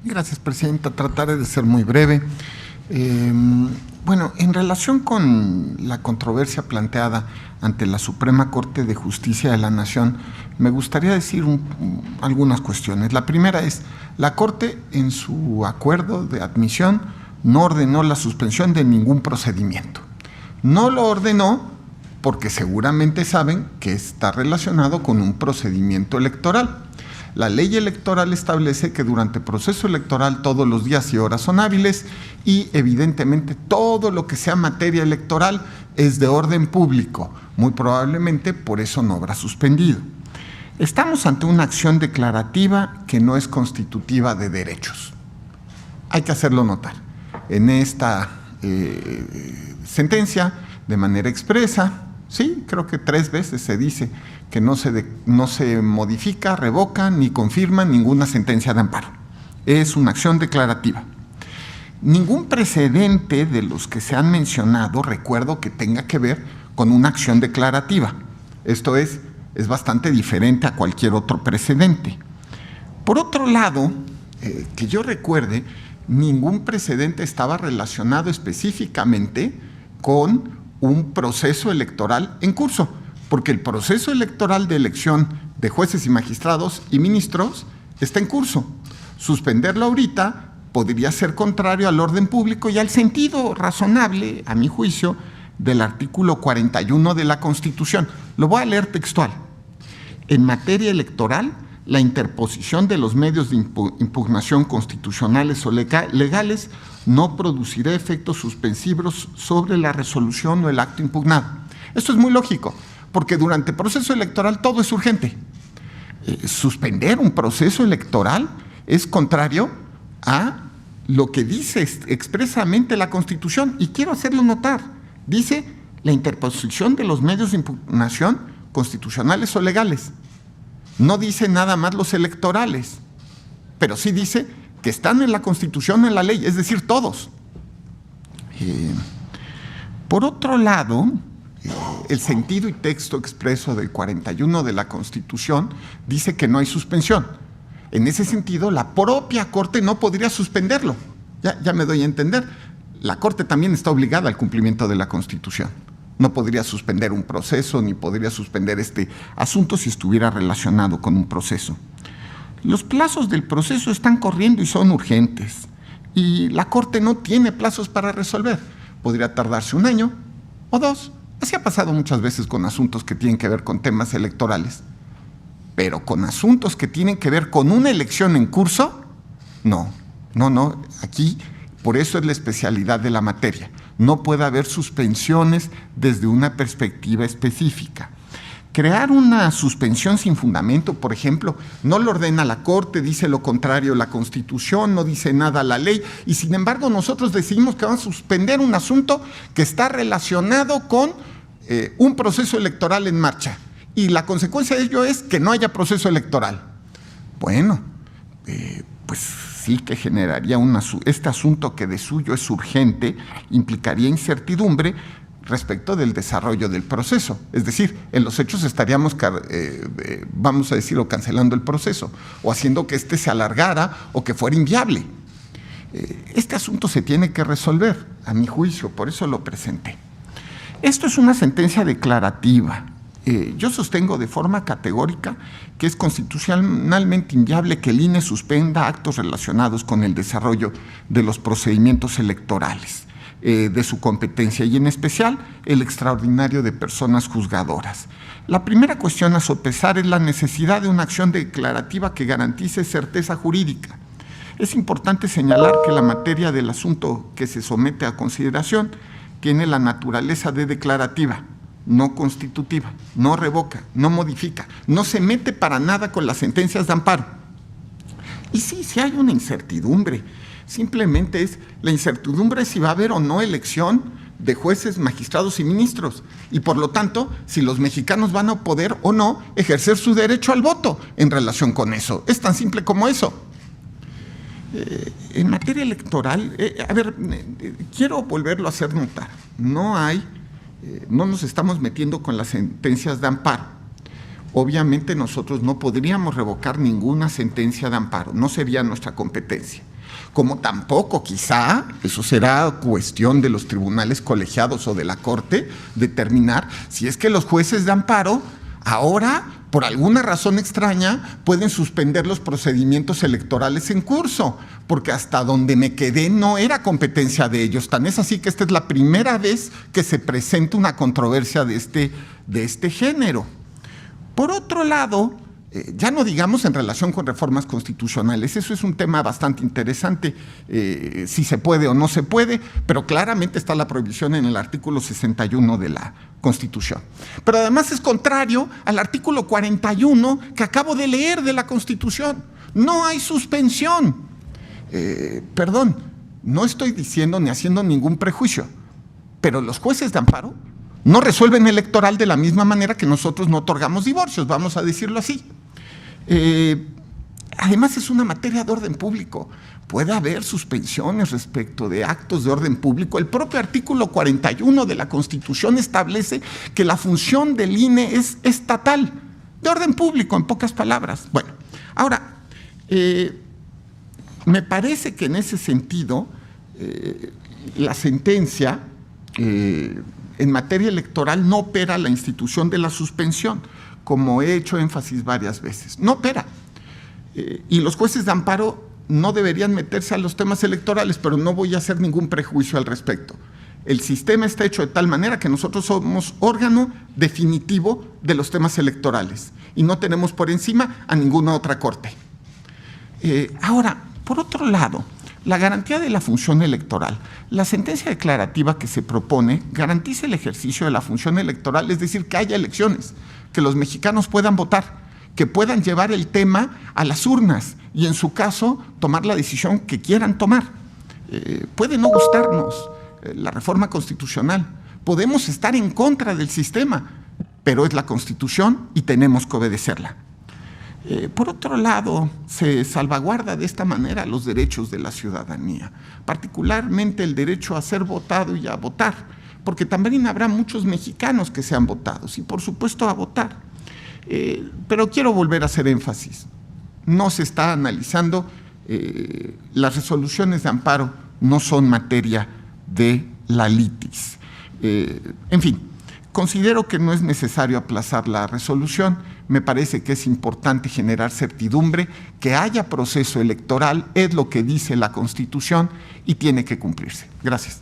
Gracias, Presidenta. Trataré de ser muy breve. Bueno, en relación con la controversia planteada ante la Suprema Corte de Justicia de la Nación, me gustaría decir algunas cuestiones. La primera es, la Corte en su acuerdo de admisión no ordenó la suspensión de ningún procedimiento. No lo ordenó porque seguramente saben que está relacionado con un procedimiento electoral. La ley electoral establece que durante el proceso electoral todos los días y horas son hábiles y evidentemente todo lo que sea materia electoral es de orden público. Muy probablemente por eso no habrá suspendido. Estamos ante una acción declarativa que no es constitutiva de derechos. Hay que hacerlo notar. En esta sentencia, de manera expresa, sí, creo que 3 veces se dice que no se modifica, revoca ni confirma ninguna sentencia de amparo. Es una acción declarativa. Ningún precedente de los que se han mencionado recuerdo que tenga que ver con una acción declarativa. Esto es bastante diferente a cualquier otro precedente. Por otro lado, que yo recuerde, ningún precedente estaba relacionado específicamente con un proceso electoral en curso, porque el proceso electoral de elección de jueces y magistrados y ministros está en curso. Suspenderlo ahorita podría ser contrario al orden público y al sentido razonable, a mi juicio, del artículo 41 de la Constitución. Lo voy a leer textual. En materia electoral, la interposición de los medios de impugnación constitucionales o legales no producirá efectos suspensivos sobre la resolución o el acto impugnado. Esto es muy lógico, porque durante el proceso electoral todo es urgente. Suspender un proceso electoral es contrario a lo que dice expresamente la Constitución, y quiero hacerlo notar. Dice la interposición de los medios de impugnación constitucionales o legales. No dice nada más los electorales, pero sí dice que están en la Constitución, en la ley, es decir, todos. Por otro lado, el sentido y texto expreso del 41 de la Constitución dice que no hay suspensión. En ese sentido, la propia Corte no podría suspenderlo. Ya me doy a entender. La Corte también está obligada al cumplimiento de la Constitución. No podría suspender un proceso ni podría suspender este asunto si estuviera relacionado con un proceso. Los plazos del proceso están corriendo y son urgentes. Y la Corte no tiene plazos para resolver. Podría tardarse 1 año o 2. Así ha pasado muchas veces con asuntos que tienen que ver con temas electorales. Pero con asuntos que tienen que ver con una elección en curso, no. Aquí, por eso es la especialidad de la materia. No puede haber suspensiones desde una perspectiva específica. Crear una suspensión sin fundamento, por ejemplo, no lo ordena la Corte, dice lo contrario la Constitución, no dice nada la ley, y sin embargo nosotros decidimos que vamos a suspender un asunto que está relacionado con un proceso electoral en marcha. Y la consecuencia de ello es que no haya proceso electoral. Bueno, pues sí que generaría este asunto que de suyo es urgente, implicaría incertidumbre respecto del desarrollo del proceso. Es decir, en los hechos estaríamos, vamos a decir, o cancelando el proceso, o haciendo que éste se alargara o que fuera inviable. Este asunto se tiene que resolver, a mi juicio, por eso lo presenté. Esto es una sentencia declarativa. Yo sostengo de forma categórica que es constitucionalmente inviable que el INE suspenda actos relacionados con el desarrollo de los procedimientos electorales de su competencia y en especial el extraordinario de personas juzgadoras. La primera cuestión a sopesar es la necesidad de una acción declarativa que garantice certeza jurídica. Es importante señalar que la materia del asunto que se somete a consideración tiene la naturaleza de declarativa, no constitutiva, no revoca, no modifica, no se mete para nada con las sentencias de amparo. Y sí hay una incertidumbre, simplemente es la incertidumbre si va a haber o no elección de jueces, magistrados y ministros, y por lo tanto, si los mexicanos van a poder o no ejercer su derecho al voto en relación con eso. Es tan simple como eso. En materia electoral, quiero volverlo a hacer notar, no nos estamos metiendo con las sentencias de amparo. Obviamente nosotros no podríamos revocar ninguna sentencia de amparo, no sería nuestra competencia. Como tampoco, quizá, eso será cuestión de los tribunales colegiados o de la Corte, determinar si es que los jueces de amparo ahora, por alguna razón extraña, pueden suspender los procedimientos electorales en curso, porque hasta donde me quedé no era competencia de ellos. Tan es así que esta es la primera vez que se presenta una controversia de este género. Por otro lado, ya no digamos en relación con reformas constitucionales, eso es un tema bastante interesante, si se puede o no se puede, pero claramente está la prohibición en el artículo 61 de la Constitución. Pero además es contrario al artículo 41 que acabo de leer de la Constitución. No hay suspensión. Perdón, no estoy diciendo ni haciendo ningún prejuicio, pero los jueces de amparo no resuelven electoral de la misma manera que nosotros no otorgamos divorcios, vamos a decirlo así. Además es una materia de orden público. Puede haber suspensiones respecto de actos de orden público. El propio artículo 41 de la Constitución establece que la función del INE es estatal, de orden público, en pocas palabras. Bueno, ahora, me parece que en ese sentido, la sentencia en materia electoral no opera la institución de la suspensión, como he hecho énfasis varias veces. No opera. Y los jueces de amparo no deberían meterse a los temas electorales, pero no voy a hacer ningún prejuicio al respecto. El sistema está hecho de tal manera que nosotros somos órgano definitivo de los temas electorales y no tenemos por encima a ninguna otra corte. Ahora, por otro lado, la garantía de la función electoral. La sentencia declarativa que se propone garantiza el ejercicio de la función electoral, es decir, que haya elecciones, que los mexicanos puedan votar, que puedan llevar el tema a las urnas y en su caso tomar la decisión que quieran tomar. Puede no gustarnos la reforma constitucional, podemos estar en contra del sistema, pero es la Constitución y tenemos que obedecerla. Por otro lado, se salvaguarda de esta manera los derechos de la ciudadanía, particularmente el derecho a ser votado y a votar, porque también habrá muchos mexicanos que sean votados y por supuesto a votar. Pero quiero volver a hacer énfasis, no se está analizando, las resoluciones de amparo no son materia de la litis. En fin, considero que no es necesario aplazar la resolución, me parece que es importante generar certidumbre, que haya proceso electoral, es lo que dice la Constitución y tiene que cumplirse. Gracias.